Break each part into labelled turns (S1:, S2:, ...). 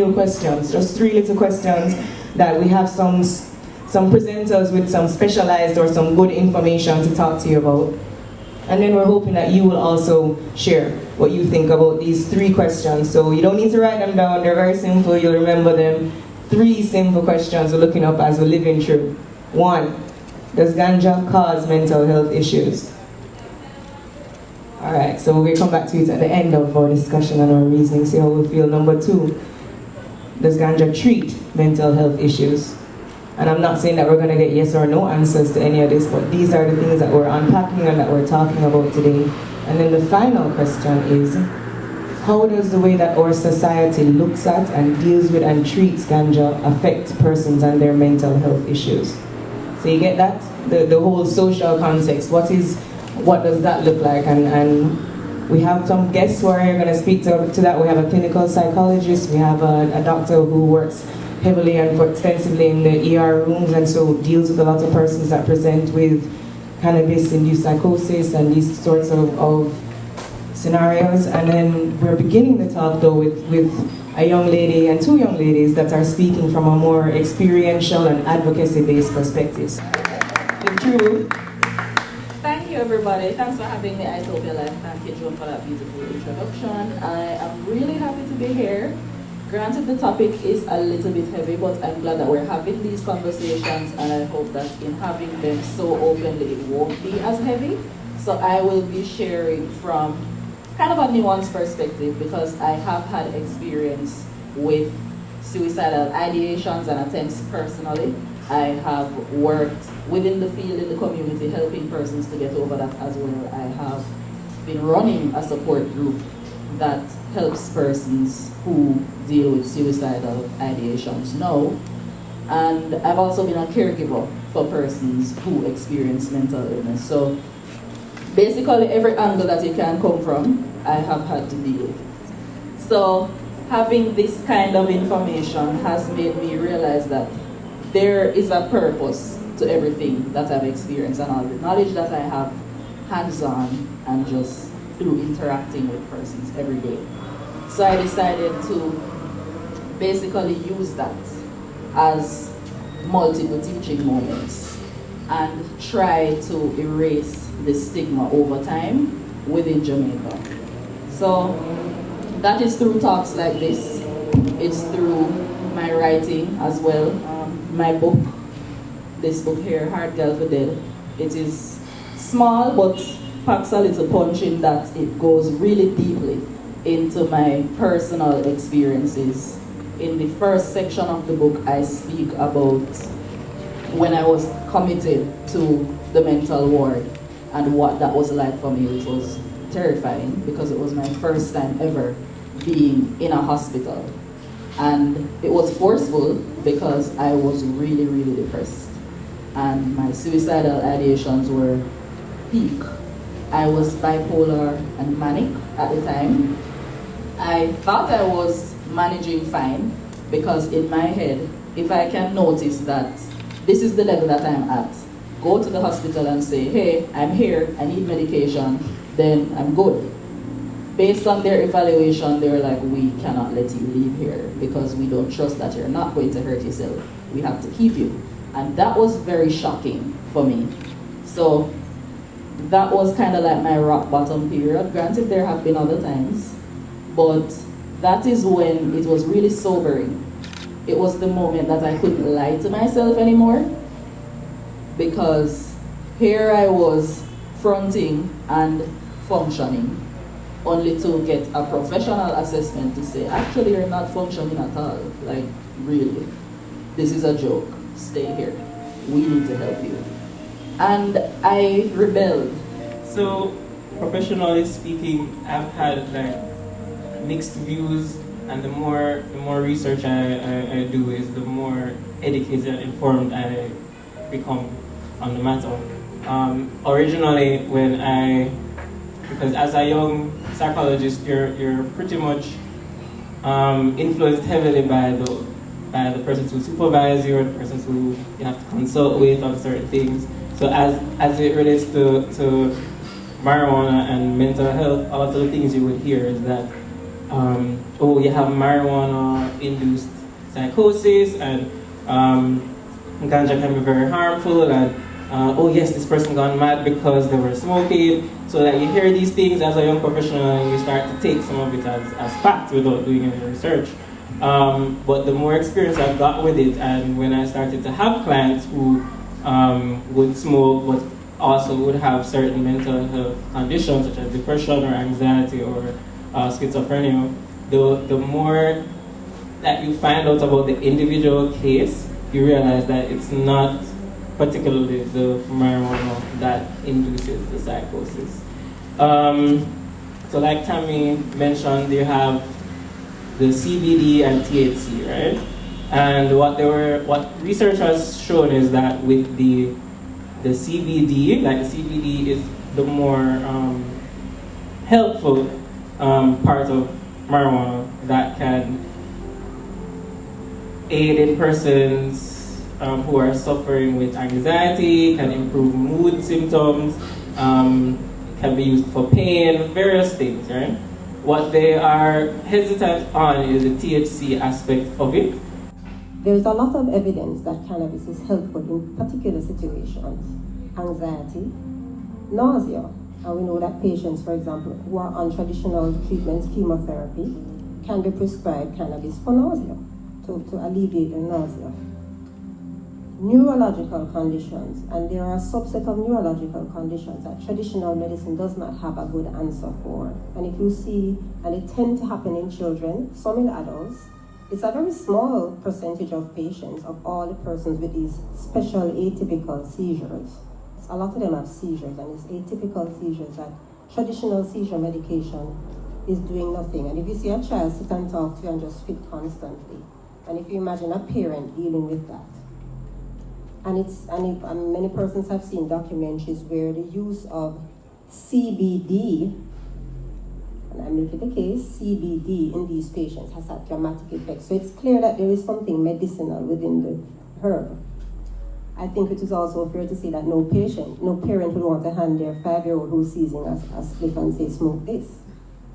S1: real questions, just 3 little questions that we have some presenters with some specialized or some good information to talk to you about. And then we're hoping that you will also share what you think about these 3 questions. So you don't need to write them down, they're very simple, you'll remember them. 3 simple questions we're looking up as we're living through. 1, does ganja cause mental health issues? Alright, so we'll come back to it at the end of our discussion and our reasoning, see how we feel. Number 2, does ganja treat mental health issues? And I'm not saying that we're going to get yes or no answers to any of this, but these are the things that we're unpacking and that we're talking about today. And then the final question is, how does the way that our society looks at and deals with and treats ganja affect persons and their mental health issues? So you get that? The whole social context. What does that look like? And we have some guests who are here going to speak to that. We have a clinical psychologist. We have a doctor who works heavily and extensively in the ER rooms, and so deals with a lot of persons that present with cannabis-induced psychosis and these sorts of scenarios. And then we're beginning the talk though with a young lady and 2 young ladies that are speaking from a more experiential and advocacy-based perspectives.
S2: Thank you everybody. Thanks for having me. I hope you like. Thank you, Joan, for that beautiful introduction. I am really happy to be here. Granted, the topic is a little bit heavy, but I'm glad that we're having these conversations, and I hope that in having them so openly, it won't be as heavy. So I will be sharing from kind of a nuanced perspective, because I have had experience with suicidal ideations and attempts personally. I have worked within the field, in the community, helping persons to get over that as well. I have been running a support group that helps persons who deal with suicidal ideations now. And I've also been a caregiver for persons who experience mental illness. So basically every angle that you can come from, I have had to deal with it. So having this kind of information has made me realize that there is a purpose to everything that I've experienced, and all the knowledge that I have hands-on and just through interacting with persons every day. So I decided to basically use that as multiple teaching moments and try to erase the stigma over time within Jamaica. So that is through talks like this. It's through my writing as well. My book, this book here, Hard Girl for Dead. It is small but packs a little punch in that it goes really deeply into my personal experiences. In the first section of the book, I speak about when I was committed to the mental ward and what that was like for me, which was terrifying because it was my first time ever being in a hospital. And it was forceful because I was really, really depressed. And my suicidal ideations were peak. I was bipolar and manic at the time. I thought I was managing fine because in my head, if I can notice that this is the level that I'm at, go to the hospital and say, hey, I'm here, I need medication, then I'm good. Based on their evaluation, they were like, we cannot let you leave here because we don't trust that you're not going to hurt yourself. We have to keep you. And that was very shocking for me. So that was kind of like my rock bottom period. Granted, there have been other times, but that is when it was really sobering. It was the moment that I couldn't lie to myself anymore, because here I was fronting and functioning, only to get a professional assessment to say, actually you're not functioning at all. Like, really, this is a joke, stay here, we need to help you. And I rebelled.
S3: So, professionally speaking, I've had like mixed views, and the more research I do is the more educated and informed I become on the matter. Originally, because as a young psychologist, you're pretty much influenced heavily by the persons who supervise you, or the persons who you have to consult with on certain things. So as it relates to marijuana and mental health, a lot of the things you would hear is that oh, you have marijuana-induced psychosis, and ganja can be very harmful, and oh yes, this person gone mad because they were smoking. So that you hear these things as a young professional and you start to take some of it as fact without doing any research. But the more experience I got with it, and when I started to have clients who would smoke but also would have certain mental health conditions such as depression or anxiety or schizophrenia, the more that you find out about the individual case, you realize that it's not particularly the marijuana that induces the psychosis. So like Tami mentioned, you have the CBD and THC, right? And what research has shown is that with the CBD, like the CBD is the more helpful part of marijuana that can aid in persons who are suffering with anxiety, can improve mood symptoms, can be used for pain, various things, right? What they are hesitant on is the THC aspect of it.
S4: There's a lot of evidence that cannabis is helpful in particular situations. Anxiety, nausea, and we know that patients, for example, who are on traditional treatments, chemotherapy, can be prescribed cannabis for nausea, to alleviate the nausea. Neurological conditions, and there are a subset of neurological conditions that traditional medicine does not have a good answer for. And if you see, and it tends to happen in children, some in adults, it's a very small percentage of patients, of all the persons with these special atypical seizures. A lot of them have seizures, and it's atypical seizures that traditional seizure medication is doing nothing. And if you see a child sit and talk to you and just fit constantly, and if you imagine a parent dealing with that, and many persons have seen documentaries where the use of CBD, and I'm making the case, CBD in these patients has had dramatic effects. So it's clear that there is something medicinal within the herb. I think it is also fair to say that no parent would want to hand their 5-year-old who's seizing a spliff and say, smoke this.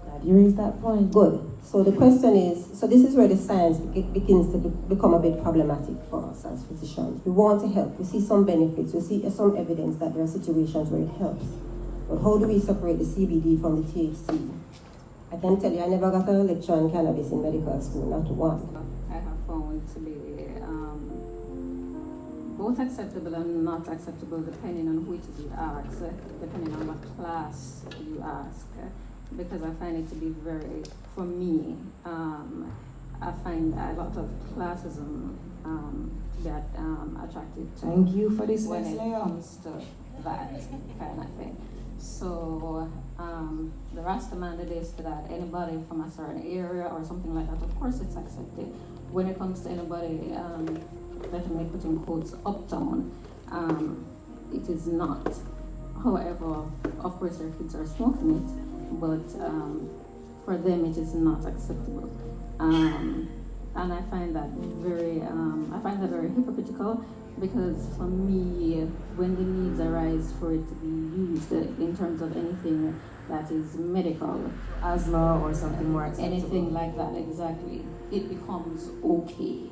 S4: Glad you raised that point. Good. So the question is, so this is where the science begins to become a bit problematic for us as physicians. We want to help. We see some benefits. We see some evidence that there are situations where it helps. But how do we separate the CBD from the THC? I can tell you, I never got a lecture on cannabis in medical school, not one.
S5: I have found to be both acceptable and not acceptable depending on which you ask, depending on what class you ask, because I find it to be very, for me, I find a lot of classism that attracted to.
S1: Thank you for this
S5: when it comes to that kind of thing. So the Rasta mandate is that anybody from a certain area or something like that, of course it's accepted. When it comes to anybody that I may put in quotes uptown, it is not. However, of course their kids are smoking it, but for them it is not acceptable. And I find that very hypocritical, because for me, when the needs arise for it to be used in terms of anything that is medical,
S1: asthma or something more
S5: anything like that, exactly, it becomes okay.